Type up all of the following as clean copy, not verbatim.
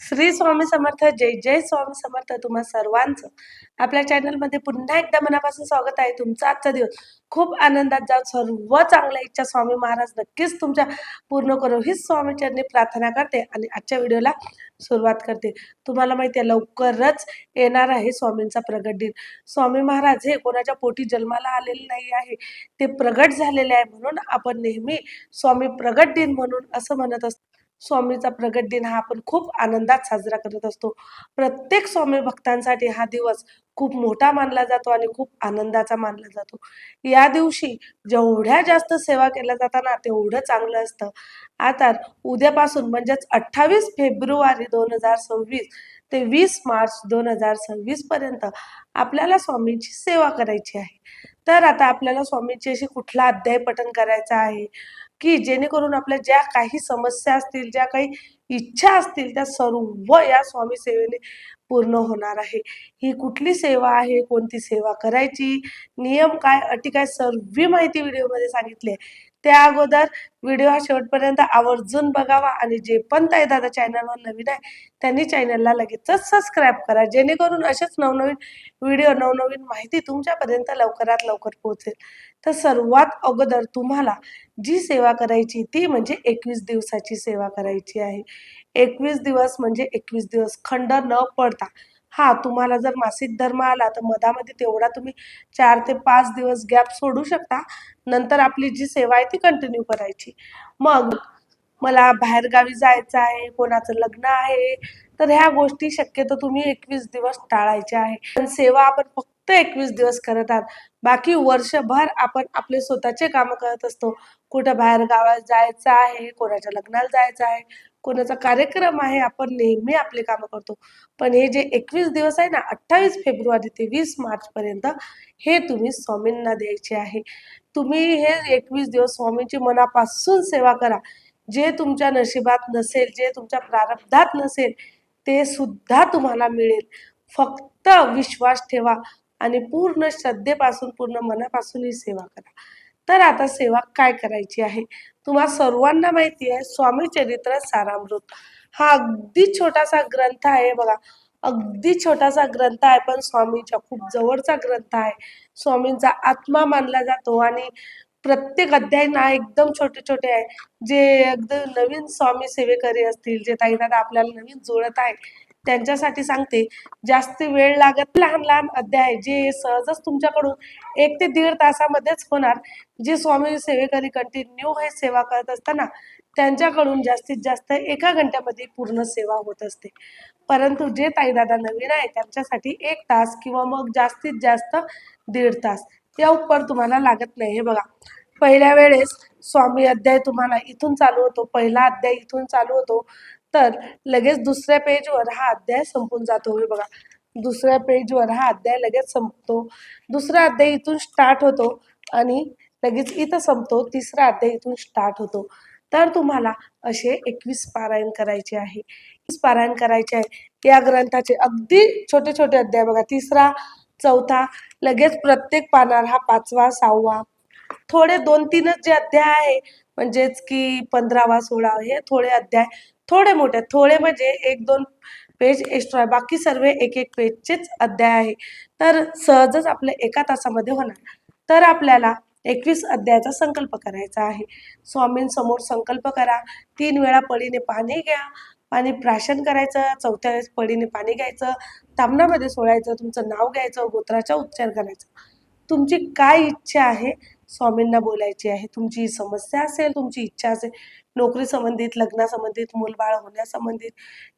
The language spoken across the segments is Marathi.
श्री स्वामी समर्थ. जय जय स्वामी समर्थ. तुम्हा सर्वांचं आपल्या चॅनलमध्ये पुन्हा एकदा मनापासून स्वागत आहे. तुमचा आजचा दिवस खूप आनंदात जाऊ, सर्व चांगल्या इच्छा स्वामी महाराज नक्कीच तुमच्या पूर्ण करो हीच स्वामी चरणी प्रार्थना करते आणि आजच्या व्हिडिओला सुरुवात करते. तुम्हाला माहिती आहे लवकरच येणार आहे स्वामींचा प्रगट दिन. स्वामी महाराज हे कोणाच्या पोटी जन्माला आलेले नाही आहे, ते प्रगट झालेले आहे. म्हणून आपण नेहमी स्वामी प्रगट दिन म्हणून असं म्हणत असतो. स्वामीचा प्रगट दिन हा आपण खूप आनंदात साजरा करत असतो. प्रत्येक स्वामी भक्तांसाठी हा दिवस खूप मोठा मानला जातो आणि खूप आनंदाचा मानला जातो. या दिवशी जेवढ्या जास्त सेवा केल्या जातात ना तेवढं चांगलं असतं. आता उद्यापासून म्हणजेच 28 फेब्रुवारी 2026 ते 20 मार्च 2026 पर्यंत आपल्याला स्वामींची सेवा करायची आहे. तर आता आपल्याला स्वामींची अशी कुठला अध्याय पठण करायचा आहे की जेणेकरून आपल्या ज्या काही समस्या असतील, ज्या काही इच्छा असतील, त्या सर्व या स्वामी सेवेने पूर्ण होणार आहे. ही कुठली सेवा आहे, कोणती सेवा करायची, नियम काय, अटी काय, सर्व माहिती व्हिडिओमध्ये सांगितली आहे. त्या अगोदर व्हिडिओ हा शेवटपर्यंत आवर्जून बघावा आणि जे पण ताई दादा चॅनलवर नवीन आहे त्यांनी चॅनलला लगेचच सबस्क्राईब करा, जेणेकरून असेच नवनवीन व्हिडिओ, नवनवीन माहिती तुमच्यापर्यंत लवकरात लवकर पोहोचेल. तर सर्वात अगोदर तुम्हाला जी सेवा करायची ती म्हणजे 21 दिवसाची सेवा करायची आहे. 21 दिवस म्हणजे 21 दिवस खंड न पडता. हा, तुम्हाला जर मासिक धर्म आला तर मधामध्ये तेवढा तुम्ही 4 ते 5 दिवस गॅप सोडू शकता. नंतर आपली जी सेवा आहे ती कंटिन्यू करायची. मग मला बाहेरगावी जायचं आहे, कोणाचं लग्न आहे, तर ह्या गोष्टी शक्यतो तुम्ही 21 दिवस टाळायच्या आहे. पण सेवा आपण फक्त 21 दिवस करत आहात. बाकी वर्षभर आपण आपले स्वतःचे कामं करत असतो. कुठं बाहेर गावात जायचं आहे, कोणाच्या लग्नाला जायचं आहे, कोणाचा कार्यक्रम आहे, आपण नेहमी आपले कामं करतो. पण हे जे 21 दिवस आहे ना, 28 फेब्रुवारी ते 20 मार्च पर्यंत, हे तुम्ही स्वामींना द्यायचे आहे. तुम्ही हे 21 दिवस स्वामींची मनापासून सेवा करा. जे तुमच्या नशिबात नसेल, जे तुमच्या प्रारब्धात नसेल, ते सुद्धा तुम्हाला मिळेल. फक्त विश्वास ठेवा आणि पूर्ण श्रद्धेपासून, पूर्ण मनापासून ही सेवा करा. तर आता सेवा काय करायची आहे? तुम्हा सर्वांना माहिती आहे स्वामी चरित्र सारामृत हा अगदी छोटासा ग्रंथ आहे बघा. अगदी छोटासा ग्रंथ आहे, पण स्वामींच्या खूप जवळचा ग्रंथ आहे. स्वामींचा आत्मा मानला जातो आणि प्रत्येक अध्याय ना एकदम छोटे छोटे आहे. जे एकदम नवीन स्वामी सेवेकरी असतील, जे ताईदादा आपल्याला नवीन जोडत आहे, त्यांच्यासाठी सांगते, जास्त वेळ लागत, लहान लहान अध्याय जे सहजच तुमच्याकडून 1 ते 1.5 तासामध्येच होणार. जे स्वामी सेवेकरी कंटिन्यू हे सेवा करत असताना त्यांच्याकडून जास्तीत जास्त 1 घंट्यामध्ये पूर्ण सेवा होत असते. परंतु जे ताईदादा नवीन आहे त्यांच्यासाठी 1 तास किंवा मग जास्तीत जास्त 1.5 तास या उपर तुम्हाला लागत नाही. हे बघा, पहिल्या वेळेस स्वामी अध्याय तुम्हाला इथून चालू होतो, पहिला अध्याय इथून चालू होतो, तर लगेच दुसऱ्या पेजवर हा अध्याय संपून जातो. हे बघा, दुसऱ्या पेजवर हा अध्याय लगेच संपतो. दुसरा अध्याय इथून स्टार्ट होतो आणि लगेच इथं संपतो. तिसरा अध्याय इथून स्टार्ट होतो. तर तुम्हाला असे 21 पारायण करायचे आहे. 21 पारायण करायचे आहे. या ग्रंथाचे अगदी छोटे छोटे अध्याय बघा, तिसरा, चौथा, लगेच प्रत्येक पानावर हा 5वा, 6वा, थोडे 2-3च जे अध्याय आहे, म्हणजेच की 15वा, 16 हे थोडे अध्याय, थोडे मोठे, थोडे म्हणजे 1-2 पेज एक्स्ट्रा, बाकी सर्व 1-1 पेजचेच अध्याय आहे. तर सहजच आपले 1 तासामध्ये होणार. तर आपल्याला 21 अध्यायाचा संकल्प करायचा आहे. स्वामींसमोर संकल्प करा. 3 वेळा पळीने पाणी घ्या, पाणी प्राशन करायचं. 4थ्या वेळेस पळीने पाणी घ्यायचं, ताम्हणामध्ये सोडायचं, तुमचं नाव घ्यायचं, गोत्राचा उच्चार करायचा. तुमची काय इच्छा आहे स्वामींना बोलायची आहे. तुमची समस्या असेल, तुमची इच्छा असेल, नोकरी संबंधित, लग्नासंबंधित, मूलबाळ होण्यासंबंधित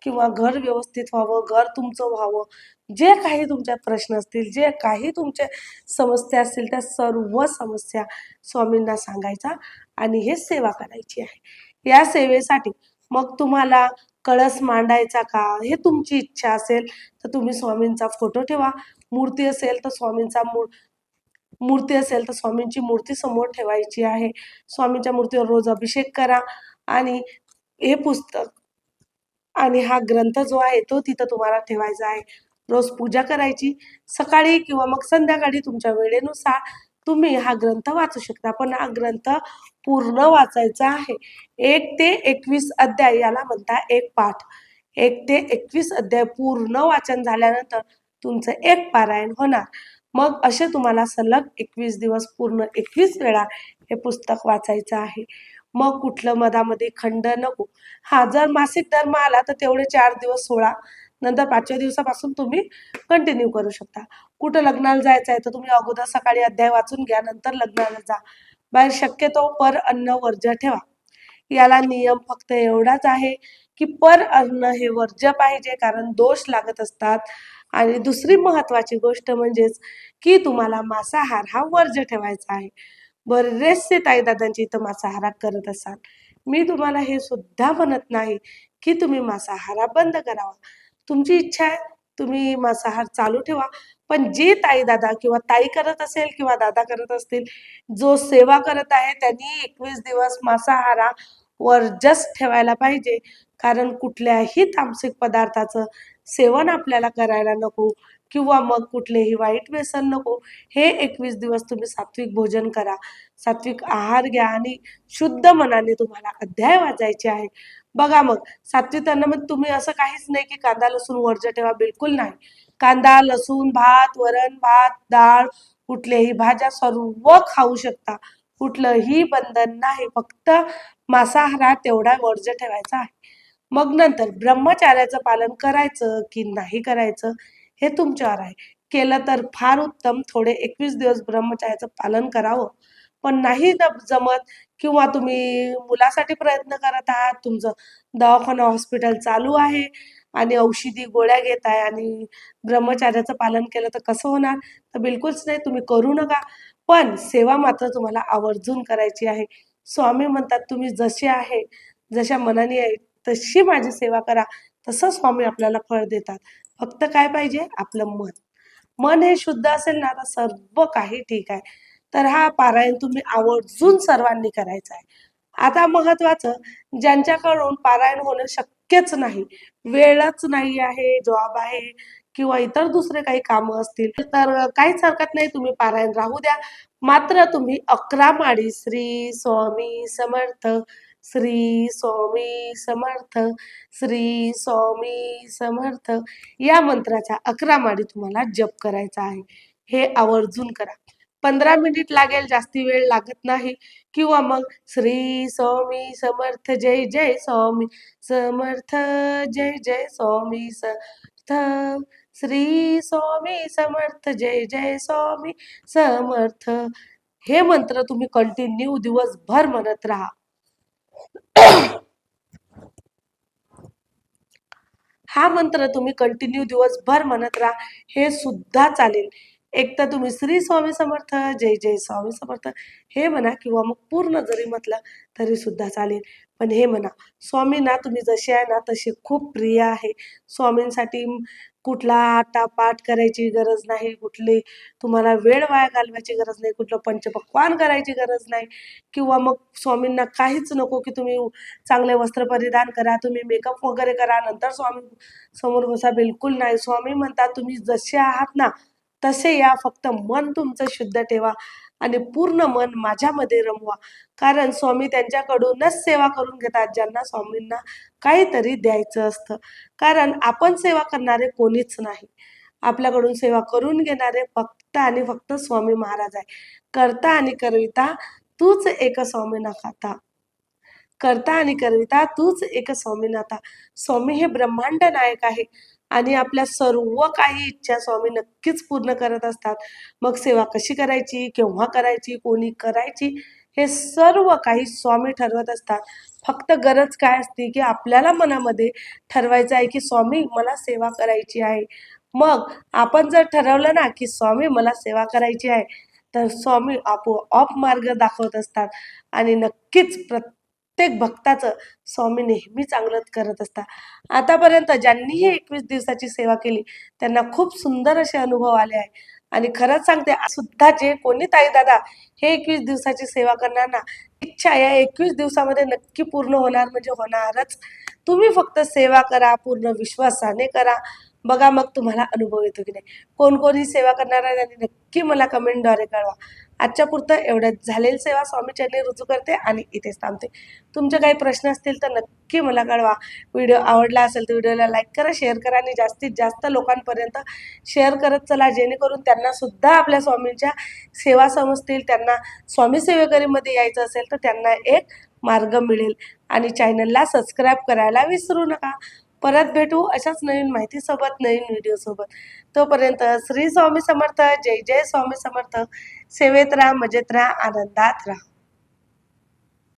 किंवा घर व्यवस्थित व्हावं, घर तुमचं व्हावं, जे काही तुमच्यात प्रश्न असतील, जे काही तुमच्या समस्या असतील, त्या सर्व समस्या स्वामींना सांगायचा आणि हे सेवा करायची आहे. या सेवेसाठी मग तुम्हाला कळस मांडायचा का, हे तुमची इच्छा असेल तर तुम्ही स्वामींचा फोटो ठेवा. मूर्ती असेल तर स्वामींची मूर्ती समोर ठेवायची आहे. स्वामींच्या मूर्तीवर रोज अभिषेक करा आणि हे पुस्तक आणि हा ग्रंथ जो आहे तो तिथं तुम्हाला ठेवायचा आहे. रोज पूजा करायची. सकाळी किंवा मग संध्याकाळी तुमच्या वेळेनुसार तुम्ही हा ग्रंथ वाचू शकता, पण हा ग्रंथ पूर्ण वाचायचा आहे. 1 ते 21 अध्याय याला म्हणता एक पाठ. 1 ते 21 अध्याय पूर्ण वाचन झाल्यानंतर तुमचं एक पारायण होणार. मग असे तुम्हाला सलग 21 दिवस पूर्ण 21 वेळा हे पुस्तक वाचायचं आहे. मग कुठलं मधामध्ये खंड नको. जर मासिक धर्म आला तर तेवढे 4 दिवस सोळा, नंतर 5व्या दिवसापासून तुम्ही कंटिन्यू करू शकता. कुठं लग्नाला जायचं आहे तर तुम्ही अगोदर सकाळी अध्याय वाचून घ्या, नंतर लग्नाला जा. बाहेर शक्यतो पर अन्न वर्ज्य ठेवा. याला नियम फक्त एवढाच आहे की पर अन्न हे वर्ज्य पाहिजे, कारण दोष लागत असतात. आणि दुसरी महत्वाची गोष्ट म्हणजेच की तुम्हाला मांसाहार हा वर्ज्य ठेवायचा आहे. बरेचसे ताईदादांची इथं मांसाहार करत असाल. मी तुम्हाला हे सुद्धा म्हणत नाही की तुम्ही मांसाहार बंद करावा. तुमची इच्छा आहे, तुम्ही मांसाहार चालू ठेवा. पण जे ताई दादा किंवा ताई करत असेल किंवा दादा करत असतील, जो सेवा करत आहे त्यांनी 21 दिवस मांसाहार वर्जस ठेवायला पाहिजे. कारण कुठल्याही तामसिक पदार्थाचं सेवन आपल्याला करायला नको किंवा मग कुठलेही वाईट व्यसन नको. हे 21 दिवस तुम्ही सात्विक भोजन करा, सात्विक आहार घ्या आणि शुद्ध मनाने तुम्हाला अध्याय वाचायचे आहे. बघा मग सात्विक अन्नामध्ये तुम्ही असं काहीच नाही की कांदा लसूण वर्ज्य ठेवा, बिलकुल नाही. कांदा लसूण, भात, वरण भात, डाळ, कुठल्याही भाज्या सर्व खाऊ शकता. कुठलंही बंधन नाही. फक्त मांसाहार तेवढा वर्ज्य ठेवायचा आहे. मग नंतर ब्रह्मचार्याचं पालन करायचं की नाही करायचं हे तुमच्यावर आहे. केलं तर फार उत्तम. थोडे 21 दिवस ब्रह्मचार्याचं पालन करावं. पण नाही जमत किंवा तुम्ही मुलासाठी प्रयत्न करत आहात, तुमचं दवाखाना हॉस्पिटल चालू आहे आणि औषधी गोळ्या घेत आहे आणि ब्रह्मचार्याचं पालन केलं तर कसं होणार? तर बिलकुलच नाही, तुम्ही करू नका. पण सेवा मात्र तुम्हाला आवर्जून करायची आहे. स्वामी म्हणतात तुम्ही जसे आहे, जशा मनाने आहे तशी माझी सेवा करा. तसं स्वामी आपल्याला फळ देतात. फक्त काय पाहिजे? आपलं मन. मन हे शुद्ध असेल ना तर सर्व काही ठीक आहे. तर हा पारायण तुम्ही आवर्जून सर्वांनी करायचा आहे. आता महत्वाचं, ज्यांच्याकडून पारायण होणं शक्यच नाही, वेळच नाही आहे, जॉब आहे किंवा इतर दुसरे काही कामं असतील, तर काहीच हरकत नाही, तुम्ही पारायण राहू द्या. मात्र तुम्ही 11 माळी श्री स्वामी समर्थ, श्री स्वामी समर्थ, श्री स्वामी समर्थ या मंत्राच्या 11 माळी तुम्हाला जप करायचा आहे. हे आवर्जून करा. 15 मिनिट लागेल, जास्ती वेळ लागत नाही. किंवा मग श्री स्वामी समर्थ, जय जय स्वामी समर्थ, जय जय स्वामी समर्थ, श्री स्वामी समर्थ, जय जय स्वामी समर्थ. हे मंत्र तुम्ही कंटिन्यू दिवसभर म्हणत राहा. हा मंत्र तुम्ही कंटिन्यू दिवसभर म्हणत राहा, हे सुद्धा चालेल. एक तर तुम्ही श्री स्वामी समर्थ, जय जय स्वामी समर्थ हे म्हणा किंवा मग पूर्ण जरी म्हटलं तरी सुद्धा चालेल. पण हे म्हणा, स्वामींना तुम्ही जसे आहे ना तसे खूप प्रिय आहे. स्वामींसाठी कुठला आटापाट करायची गरज नाही, कुठली तुम्हाला वेळ वाया घालवायची गरज नाही, कुठलं पंचपक्वान्न करायची गरज नाही किंवा मग स्वामींना काहीच नको की तुम्ही चांगले वस्त्र परिधान करा, तुम्ही मेकअप वगैरे करा, नंतर स्वामी समोर बसा, बिलकुल नाही. स्वामी म्हणतात तुम्ही जसे आहात ना तसे या, फक्त मन तुमचं शुद्ध ठेवा आणि पूर्ण मन माझ्यामध्ये रमवा. कारण स्वामी त्यांच्याकडूनच सेवा करून घेतात ज्यांना स्वामींना काहीतरी द्यायचं असतं. कारण आपण सेवा करणारे कोणीच नाही, आपल्याकडून सेवा करून घेणारे फक्त आणि फक्त स्वामी महाराज आहे. करता आणि करविता तूच एक स्वामीनाथा, करता आणि करविता तूच एक स्वामीनाथा. स्वामी हे ब्रह्मांड नायक आहे आणि आपल्या सर्व काही इच्छा स्वामी नक्कीच पूर्ण करत असतात. मग सेवा कशी करायची, केव्हा करायची, कोणी करायची, हे सर्व काही स्वामी ठरवत असतात. फक्त गरज काय असते की आपल्याला मनामध्ये ठरवायचं आहे की स्वामी मला सेवा करायची आहे. मग आपण जर ठरवलं ना की स्वामी मला सेवा करायची आहे, तर स्वामी आपोआप मार्ग दाखवत असतात आणि नक्कीच प्रत्येक भक्ताचं स्वामी नेहमी चांगलंच करत असतात. आतापर्यंत ज्यांनी ही 21 दिवसाची सेवा केली त्यांना खूप सुंदर असे अनुभव आले आहे. आणि खरंच सांगते, सुद्धा जे कोणी ताई दादा हे 21 दिवसाची सेवा करणार ना, इच्छा या 21 दिवसामध्ये नक्की पूर्ण होणार म्हणजे होणारच. तुम्ही फक्त सेवा करा, पूर्ण विश्वासाने करा. बघा मग तुम्हाला अनुभव येतो की नाही. कोण कोण ही सेवा करणार आहे त्यांनी नक्की मला कमेंटद्वारे कळवा. आजच्या पुरतं एवढंच. झालेली सेवा स्वामी चरणी रुजू करते आणि इथेच थांबते. तुमचे काही प्रश्न असतील तर नक्की मला कळवा. व्हिडिओ आवडला असेल तर व्हिडिओला लाईक करा, शेअर करा आणि जास्तीत जास्त लोकांपर्यंत शेअर करत चला, जेणेकरून त्यांना सुद्धा आपल्या स्वामींच्या सेवा समजतील. त्यांना स्वामी सेवेकरीमध्ये यायचं असेल तर त्यांना एक मार्ग मिळेल. आणि चॅनलला सबस्क्राईब करायला विसरू नका. परत भेटू अशाच नवीन माहितीसोबत, नवीन व्हिडिओसोबत. तोपर्यंत श्री स्वामी समर्थ. जय जय स्वामी समर्थ. सेवेत राहा, मजेत राहा, आनंदात राहा.